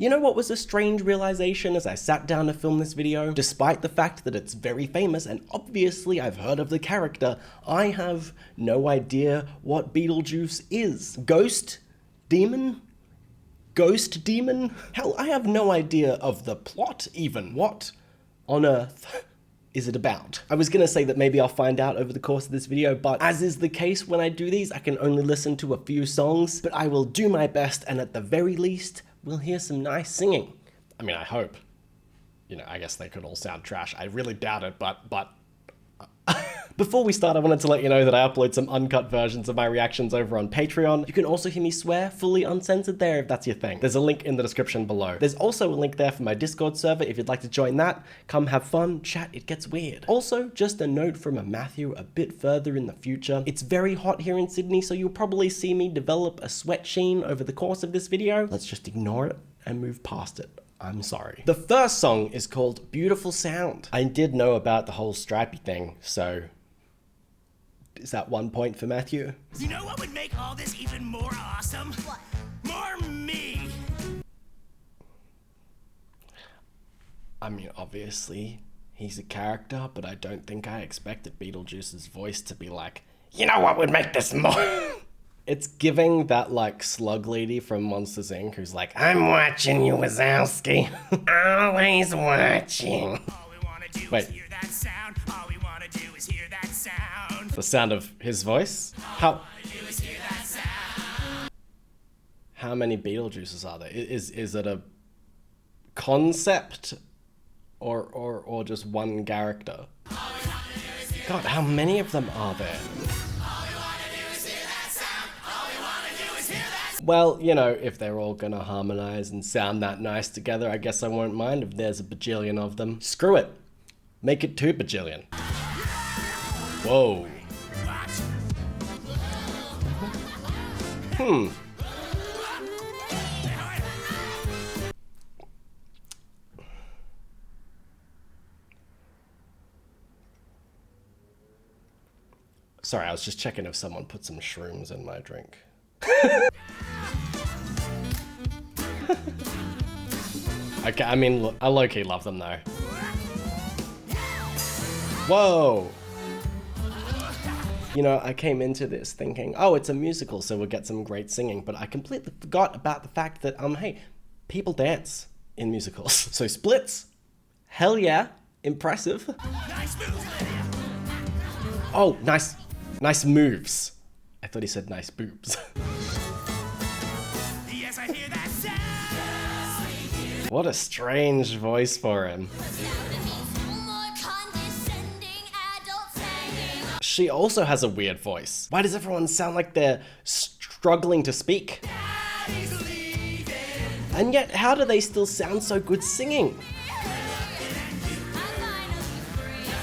You know what was a strange realization as I sat down to film this video? Despite the fact that it's very famous and obviously I've heard of the character, I have no idea what Beetlejuice is. Ghost? Demon? Ghost demon? Hell, I have no idea of the plot even. What on earth is it about? I was gonna say that maybe I'll find out over the course of this video, but as is the case when I do these, I can only listen to a few songs, but I will do my best, and at the very least, we'll hear some nice singing. I mean, I hope. You know, I guess they could all sound trash. I really doubt it, but Before we start, I wanted to let you know that I upload some uncut versions of my reactions over on Patreon. You can also hear me swear fully uncensored there if that's your thing. There's a link in the description below. There's also a link there for my Discord server if you'd like to join that. Come have fun, chat, it gets weird. Also, just a note from a Matthew a bit further in the future. It's very hot here in Sydney, so you'll probably see me develop a sweat sheen over the course of this video. Let's just ignore it and move past it. I'm sorry. The first song is called Beautiful Sound. I did know about the whole stripey thing, so is that 1 point for Matthew? You know what would make all this even more awesome? What? More me! I mean, obviously, he's a character, but I don't think I expected Beetlejuice's voice to be like, you know what would make this more... It's giving that, like, slug lady from Monsters, Inc. who's like, I'm watching you, Wazowski. Always watching. All we wanna do Wait. is hear that sound. All we wanna do is hear that sound. The sound of his voice? How many Beetlejuices are there? Is it a concept or just one character? God, how many of them are there? Well, you know, if they're all gonna harmonize and sound that nice together, I guess I won't mind if there's a bajillion of them. Screw it. Make it 2 bajillion. Whoa. Sorry, I was just checking if someone put some shrooms in my drink. Okay, I mean, look, I low-key love them though. Whoa! You know, I came into this thinking, oh, it's a musical, so we'll get some great singing, but I completely forgot about the fact that, hey, people dance in musicals. So splits, hell yeah, impressive. Nice moves, Lydia. Oh, nice moves. I thought he said nice boobs. Yes, I hear that sound. What a strange voice for him. She also has a weird voice. Why does everyone sound like they're struggling to speak? And yet, how do they still sound so good singing?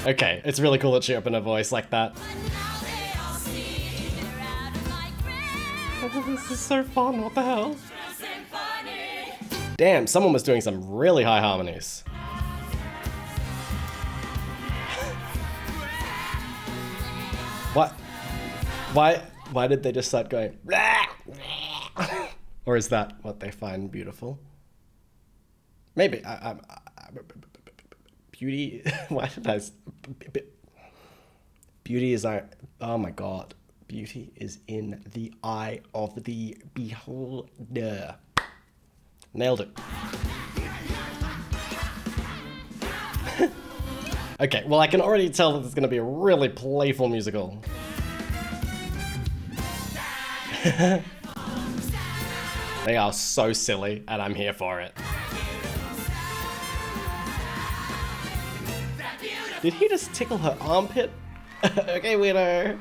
Okay, it's really cool that she opened her voice like that. Oh, this is so fun, what the hell? Damn, someone was doing some really high harmonies. What? Why did they just start going? Or is that what they find beautiful? Maybe. Beauty. Why did I? Beauty is our. Oh my God. Beauty is in the eye of the beholder. Nailed it. Okay, well, I can already tell that it's going to be a really playful musical. They are so silly, and I'm here for it. Did he just tickle her armpit? Okay, weirdo.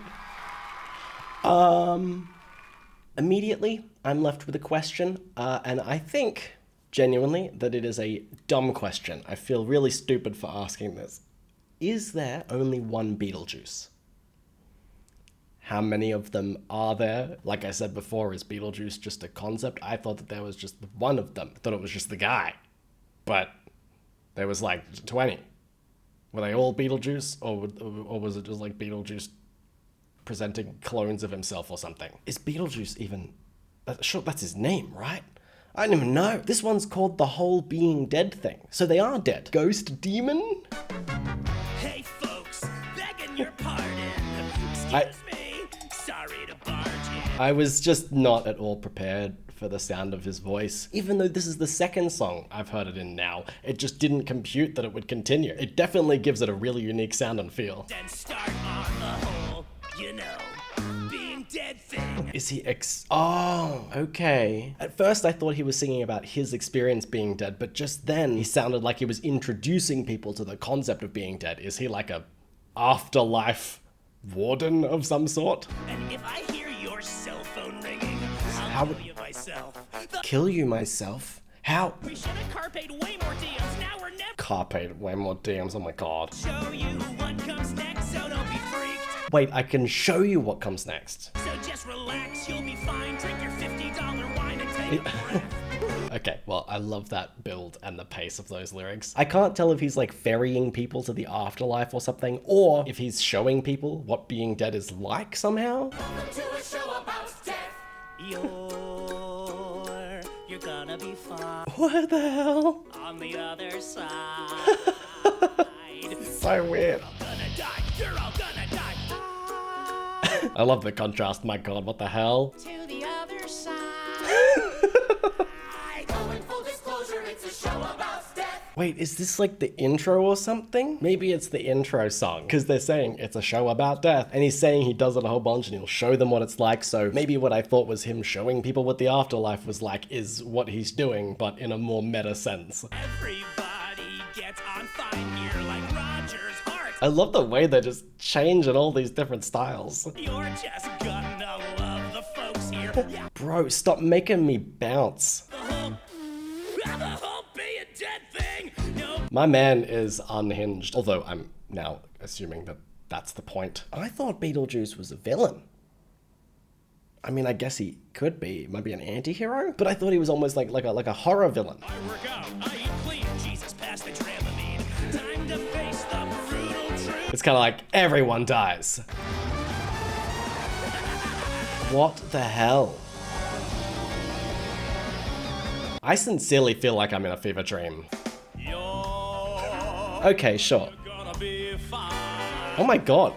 Immediately, I'm left with a question, and I think, genuinely, that it is a dumb question. I feel really stupid for asking this. Is there only one Beetlejuice? How many of them are there? Like I said before, is Beetlejuice just a concept? I thought that there was just one of them. I thought it was just the guy. But there was like 20. Were they all Beetlejuice? Or was it just like Beetlejuice presenting clones of himself or something? Is Beetlejuice even... Sure, that's his name, right? I didn't even know. This one's called the whole being dead thing. So they are dead. Ghost demon? Hey folks, begging your pardon. Excuse me, sorry to barge in. I was just not at all prepared for the sound of his voice. Even though this is the second song I've heard it in now, it just didn't compute that it would continue. It definitely gives it a really unique sound and feel. Then start on the whole, you know, being dead thing. Is he oh, okay. At first I thought he was singing about his experience being dead, but just then he sounded like he was introducing people to the concept of being dead. Is he like a afterlife warden of some sort? And if I hear your cell phone ringing, How I'll would- kill you myself. Kill you myself? How? We should have carped way more DMs, now we're never Carpe, way more DMs, oh my god. show you what comes next, so don't be freaked. Wait, I can show you what comes next. So just relax, you'll be fine. Drink your $50 wine and take a breath. Okay, well, I love that build and the pace of those lyrics. I can't tell if he's like ferrying people to the afterlife or something, or if he's showing people what being dead is like somehow. You're gonna be fine What the hell? on the other side. So weird. Gonna die, you're all gonna die. I love the contrast, my god, what the hell? To the other side. Wait, is this like the intro or something? Maybe it's the intro song, because they're saying it's a show about death, and he's saying he does it a whole bunch and he'll show them what it's like, so maybe what I thought was him showing people what the afterlife was like is what he's doing, but in a more meta sense. Everybody gets on fine here like Roger's heart. I love the way they just change in all these different styles. You're just gonna love the folks here. Yeah, Bro, stop making me bounce. the whole being dead thing. No, My man is unhinged, although I'm now assuming that that's the point. I thought Beetlejuice was a villain. I mean, I guess he could be, maybe an anti-hero, but I thought he was almost like a horror villain. I work out, I eat clean. Jesus passed the Dramamine. Time to face the brutal truth. It's kind of like everyone dies. What the hell? I sincerely feel like I'm in a fever dream. You're Okay, sure. gonna be fine. Oh my god.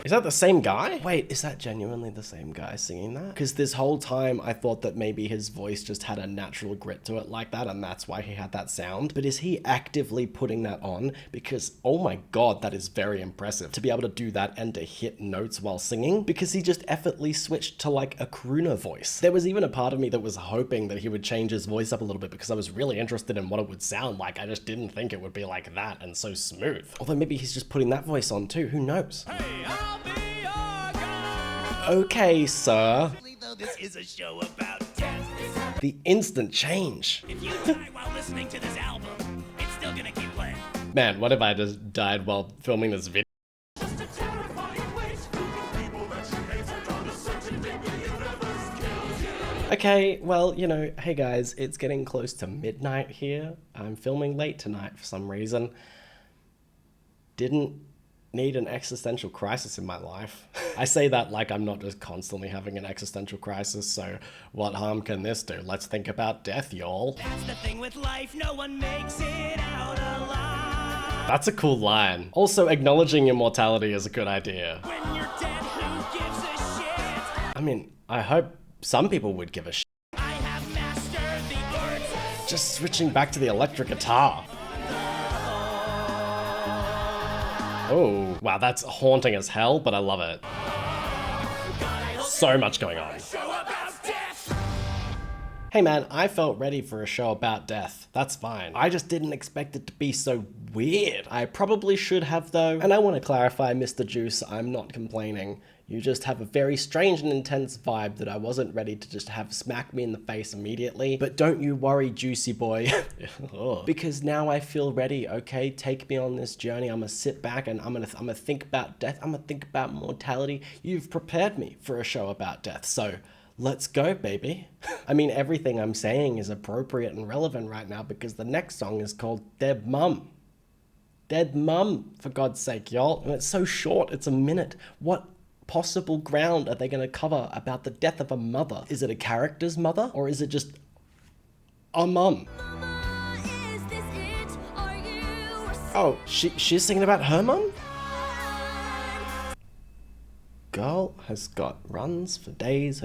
Is that the same guy? Wait, is that genuinely the same guy singing that? Because this whole time I thought that maybe his voice just had a natural grit to it like that and that's why he had that sound. But is he actively putting that on? Because, oh my god, that is very impressive. To be able to do that and to hit notes while singing. Because he just effortlessly switched to like a crooner voice. There was even a part of me that was hoping that he would change his voice up a little bit because I was really interested in what it would sound like. I just didn't think it would be like that and so smooth. Although maybe he's just putting that voice on too, who knows? Hey, I'll be your guy. Okay, sir. Though this is a show about death. The instant change. If you die while listening to this album, it's still gonna keep playing. Man, what if I just died while filming this video? Okay, well, you know, hey guys, it's getting close to midnight here. I'm filming late tonight for some reason. Didn't need an existential crisis in my life. I say that like I'm not just constantly having an existential crisis, so what harm can this do? Let's think about death, y'all. That's the thing with life, no one makes it out alive. That's a cool line. Also, acknowledging your mortality is a good idea. When you're dead, who gives a shit? I mean, I hope some people would give a shit. I have mastered the art. Just switching back to the electric guitar. Oh, wow, that's haunting as hell, but I love it. So much going on. Show about death. Hey man, I felt ready for a show about death. That's fine. I just didn't expect it to be so weird. I probably should have though. And I want to clarify, Mr. Juice, I'm not complaining. You just have a very strange and intense vibe that I wasn't ready to just have smack me in the face immediately. But don't you worry, Juicy Boy. Because now I feel ready, okay? Take me on this journey. I'm gonna sit back and I'm gonna think about death. I'm gonna think about mortality. You've prepared me for a show about death, so let's go, baby. I mean, everything I'm saying is appropriate and relevant right now because the next song is called Dead Mum. Dead Mum, for God's sake, y'all. And it's so short, it's a minute. What possible ground are they going to cover about the death of a mother? Is it a character's mother? Or is it just our mum. Mama, is this it? Are you a Oh, she's singing about her mum? son? Girl has got runs for days.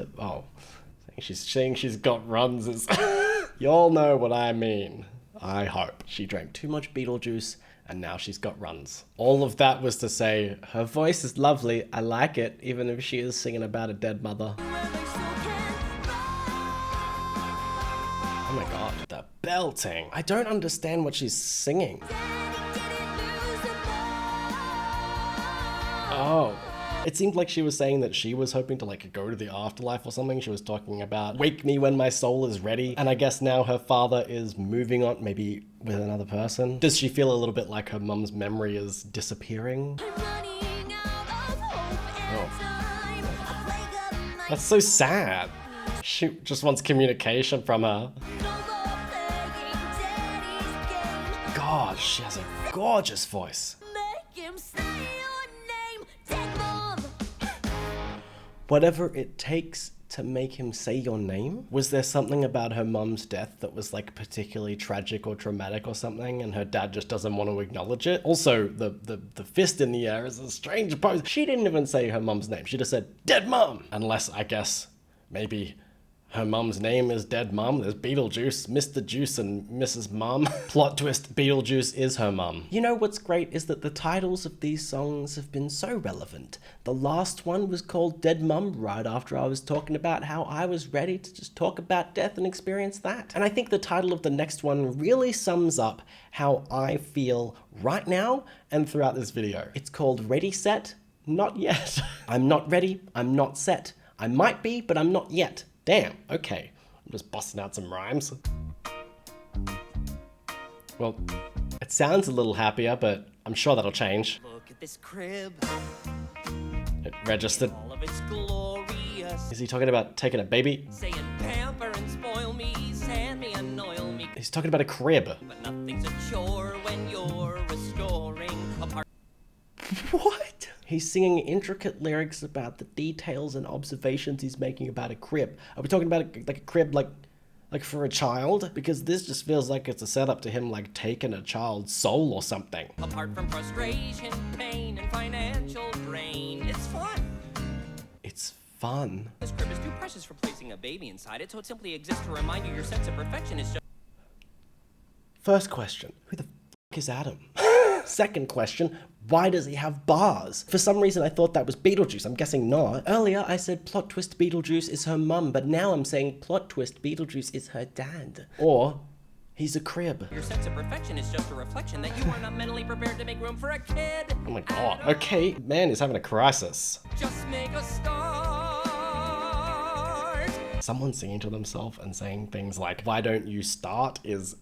She's saying she's got runs is... Y'all know what I mean. I hope. She drank too much Beetlejuice and now she's got runs. All of that was to say, her voice is lovely, I like it, even if she is singing about a dead mother. Where they still can Oh my god, the belting. I don't understand what she's singing. Daddy didn't lose the ball. Oh. It seemed like she was saying that she was hoping to like go to the afterlife or something. She was talking about wake me when my soul is ready. And I guess now her father is moving on, maybe with another person. Does she feel a little bit like her mum's memory is disappearing? I'm running out of hope and Oh. time. A plague of night. That's so sad. She just wants communication from her. No more playing Daddy's game. God, she has a gorgeous voice. Make him say your name, Dead Mom. Whatever it takes to make him say your name? Was there something about her mum's death that was like particularly tragic or traumatic or something and her dad just doesn't want to acknowledge it? Also, the fist in the air is a strange pose. She didn't even say her mum's name. She just said, Dead Mum! Unless, I guess, maybe her mum's name is Dead Mum. There's Beetlejuice, Mr. Juice, and Mrs. Mum. Plot twist, Beetlejuice is her mum. You know what's great is that the titles of these songs have been so relevant. The last one was called Dead Mum right after I was talking about how I was ready to just talk about death and experience that. And I think the title of the next one really sums up how I feel right now and throughout this video. It's called Ready, Set, Not Yet. I'm not ready, I'm not set. I might be, but I'm not yet. Damn, okay. I'm just busting out some rhymes. Well, it sounds a little happier, but I'm sure that'll change. Look at this crib, It registered. all of it's glorious. Is he talking about taking a baby? Saying pamper and spoil me, sand me and oil me. He's talking about a crib. But nothing's a chore when you're restoring a part. What? He's singing intricate lyrics about the details and observations he's making about a crib. Are we talking about like a crib like for a child? Because this just feels like it's a setup to him like taking a child's soul or something. Apart from frustration, pain, and financial drain, it's fun. It's fun. This crib is too precious for placing a baby inside it, so it simply exists to remind you your sense of perfection is just. First question, who the f is Adam? Second question, why does he have bars? For some reason I thought that was Beetlejuice, I'm guessing not. Earlier I said plot twist Beetlejuice is her mum, but now I'm saying plot twist Beetlejuice is her dad. Or he's a crib. Your sense of perfection is just a reflection that you are not mentally prepared to make room for a kid. Oh my god, okay, man is having a crisis. Just make a start. Someone singing to themselves and saying things like, why don't you start, is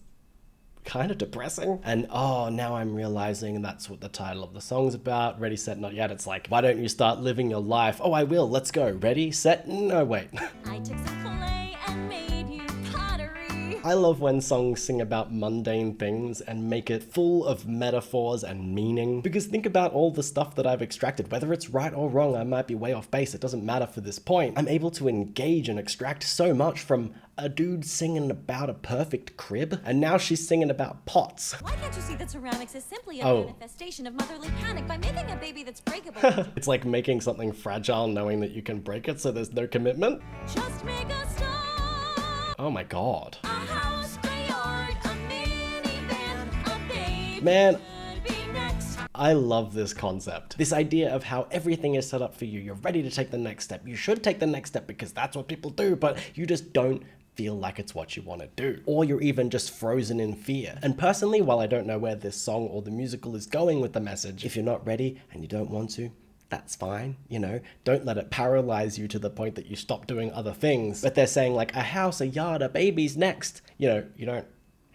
kind of depressing. And oh, now I'm realizing that's what the title of the song's about. Ready, Set, Not Yet. It's like, why don't you start living your life? Oh, I will, let's go. Ready, set, no, wait. I took some clay and made you pottery. I love when songs sing about mundane things and make it full of metaphors and meaning. Because think about all the stuff that I've extracted. Whether it's right or wrong, I might be way off base. It doesn't matter for this point. I'm able to engage and extract so much from a dude singing about a perfect crib, and now she's singing about pots. Why can't you see that ceramics is simply a Oh. manifestation of motherly panic by making a baby that's breakable? It's like making something fragile knowing that you can break it so there's no commitment. Just make a start. Oh my god. A house, a yard, a minivan, a baby. Man, Could be next. I love this concept. This idea of how everything is set up for you. You're ready to take the next step. You should take the next step because that's what people do, but you just don't feel like it's what you want to do. Or you're even just frozen in fear. And personally, while I don't know where this song or the musical is going with the message, if you're not ready and you don't want to, that's fine, you know, don't let it paralyze you to the point that you stop doing other things. But they're saying like a house, a yard, a baby's next. You know, you don't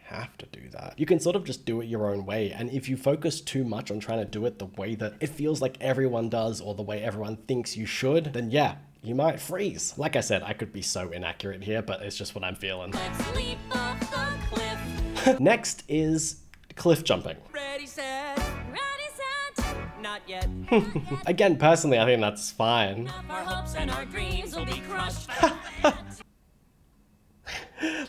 have to do that. You can sort of just do it your own way. And if you focus too much on trying to do it the way that it feels like everyone does or the way everyone thinks you should, then yeah, you might freeze. Like I said, I could be so inaccurate here, but it's just what I'm feeling. Let's leap off the cliff. Next is cliff jumping. Ready, set, Ready, set. not yet. Again, personally, I think that's fine. Our hopes and our dreams will be crushed.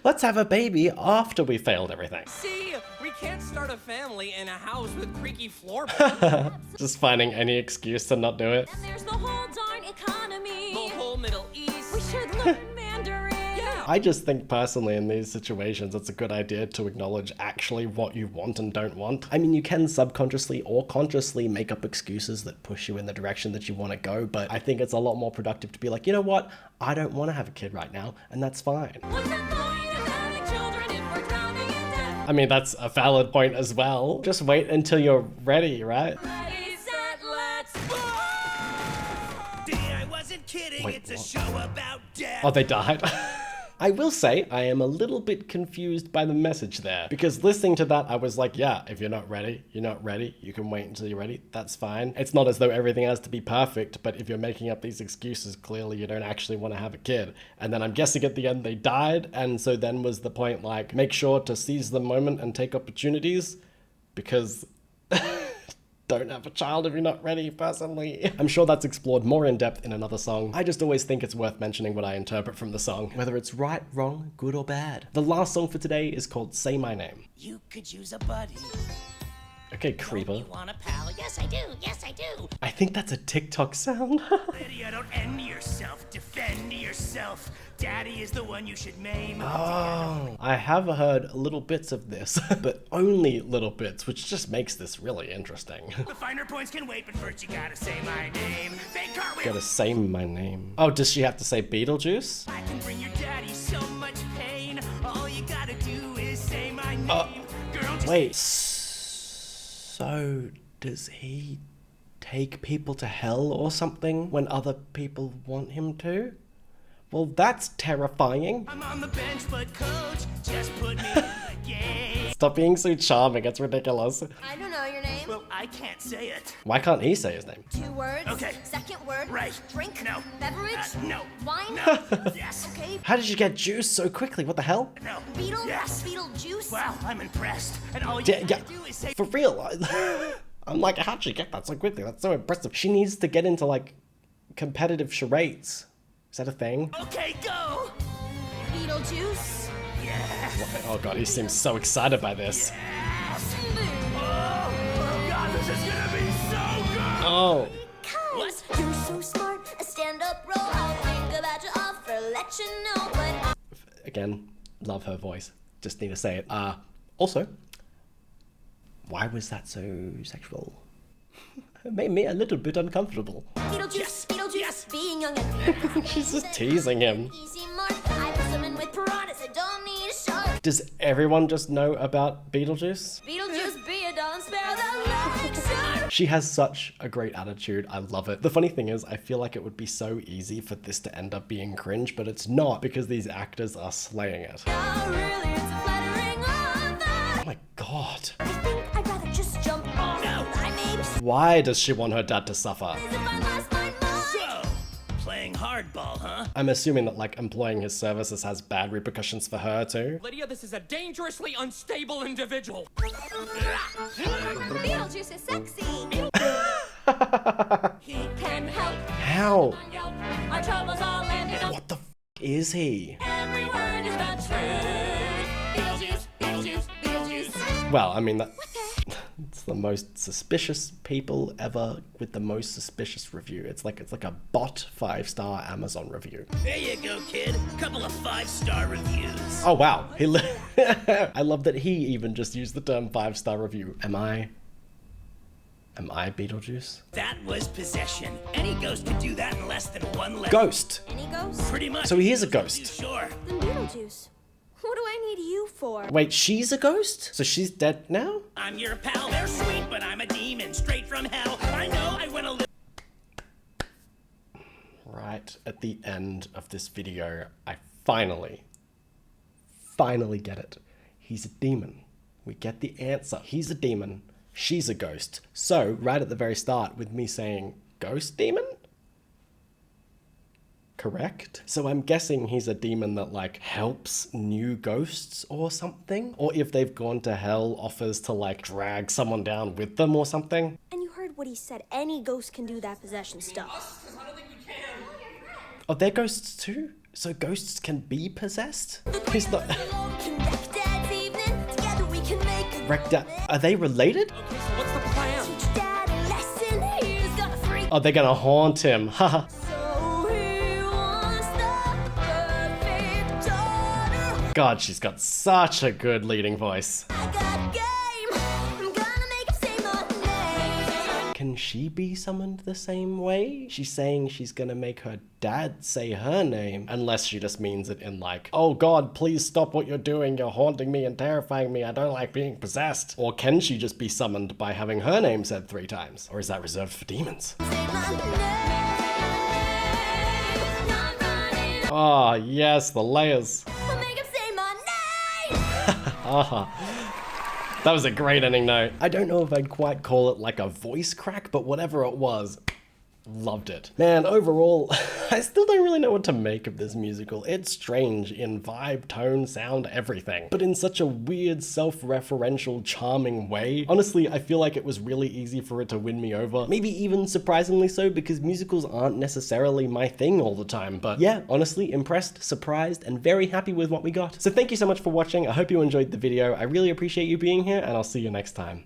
Let's have a baby after we failed everything. See, we can't start a family in a house with creaky floorboards. Just finding any excuse to not do it. And there's the whole darn economy. The whole Middle East. We should learn Mandarin. Yeah. I just think personally in these situations, it's a good idea to acknowledge actually what you want and don't want. I mean, you can subconsciously or consciously make up excuses that push you in the direction that you want to go, but I think it's a lot more productive to be like, you know what? I don't want to have a kid right now, and that's fine. What's the point of having children if we're drowning in debt? I mean, that's a valid point as well. Just wait until you're ready, right? Ready, set, let's See, I wasn't kidding. Wait, it's what? a show about death. Oh, they died. I will say I am a little bit confused by the message there, because listening to that I was like, yeah, if you're not ready, you're not ready. You can wait until you're ready. That's fine. It's not as though everything has to be perfect, but if you're making up these excuses, clearly you don't actually want to have a kid. And then I'm guessing at the end they died, and so then was the point like, make sure to seize the moment and take opportunities, because don't have a child if you're not ready, personally. I'm sure that's explored more in depth in another song. I just always think it's worth mentioning what I interpret from the song, whether it's right, wrong, good or bad. The last song for today is called Say My Name. You could use a buddy. Okay, creeper. You want a pal? Yes, I do. Yes, I do. I think that's a TikTok sound. Lydia, don't end yourself. Defend yourself. Daddy is the one you should maim. Oh, I have heard little bits of this, but only little bits, which just makes this really interesting. The finer points can wait, but first you gotta say my name. Fake cartwheel. Gotta say my name. Oh, does she have to say Beetlejuice? I can bring your daddy so much pain. All you gotta do is say my name. Girl, just Wait. So, does he take people to hell or something when other people want him to? Well, that's terrifying. I'm on the bench, but coach, just put me in the game. Stop being so charming, it's ridiculous. I don't know your name. Well, I can't say it. Why can't he say his name? 2 words. Okay. Second word. Right. Drink. No. Beverage. No. Wine. No. Yes. Okay. How did you get juice so quickly? What the hell? No. Beetle. Yes. Beetle juice. Wow, I'm impressed. And all you Yeah, gotta yeah. do is say For real. I'm like, how'd she get that so quickly? That's so impressive. She needs to get into like competitive charades. Is that a thing? okay, go. Beetle juice. Yes. Oh god, he seems so excited by this. Oh God, this is gonna be so good. Oh. What? You're so smart. A stand-up role. I'll think about your offer. Let you know, but Again, love her voice. Just need to say it. Also, why was that so sexual? It made me a little bit uncomfortable. Beetlejuice. Beetlejuice. Yes. Being young and She's just teasing him. easy mark. I was swimming with piranhas. I don't need a shark. Does everyone just know about Beetlejuice? Beetlejuice. Be a dawn sparrow. The loving star. She has such a great attitude. I love it. The funny thing is, I feel like it would be so easy for this to end up being cringe, but it's not because these actors are slaying it. Not really into flattering Oh on my god. I think I'd rather just jump off. No. I may be Why does she want her dad to suffer? if I lost my mind. So, playing hardball, huh? I'm assuming that like employing his services has bad repercussions for her too. Lydia, this is a dangerously unstable individual. Beetlejuice is sexy. He can help. How? Our troubles all ended up. What the is he? Every word is the truth. Beetlejuice, Beetlejuice, Beetlejuice. Well, I mean, it's the most suspicious people ever with the most suspicious review. It's like a bot 5-star Amazon review. There you go, kid. Couple of 5-star reviews. Oh wow, I love that he even just used the term 5-star review. Am I Beetlejuice? That was possession. Any ghost could do that in less than 1 letter. Ghost. Any ghost? Pretty much. So he is a ghost. Sure. Then Beetlejuice. What do I need you for? Wait, she's a ghost? So she's dead now? I'm your pal. They're sweet, but I'm a demon straight from hell. I know I went a little. Right at the end of this video, I finally get it. He's a demon. We get the answer. He's a demon. She's a ghost. So, right at the very start, with me saying, ghost demon? Correct? So I'm guessing he's a demon that, like, helps new ghosts or something? Or if they've gone to hell, offers to, like, drag someone down with them or something? And you heard what he said. Any ghost can do that possession stuff. Oh, they're ghosts too? So ghosts can be possessed? He's not... Can wreck Dad's evening. Together we can make a Wreck Dad. Are they related? Okay, so what's the plan? Teach Dad a lesson. He's got a freak. Oh, they're gonna haunt him. Haha. So he wants the perfect daughter. God, she's got such a good leading voice. I got game. I'm gonna make him say my name. Can she be summoned the same way? She's saying she's gonna make her dad say her name. Unless she just means it in like, oh God, please stop what you're doing. You're haunting me and terrifying me. I don't like being possessed. Or can she just be summoned by having her name said 3 times? Or is that reserved for demons? Say my name. Not running. Ah, yes, the layers. I'll make him say my name. Aha. That was a great ending note. I don't know if I'd quite call it like a voice crack, but whatever it was, loved it. Man, overall, I still don't really know what to make of this musical. It's strange in vibe, tone, sound, everything, but in such a weird, self-referential, charming way. Honestly, I feel like it was really easy for it to win me over. Maybe even surprisingly so, because musicals aren't necessarily my thing all the time. But yeah, honestly, impressed, surprised, and very happy with what we got. So thank you so much for watching. I hope you enjoyed the video. I really appreciate you being here, and I'll see you next time.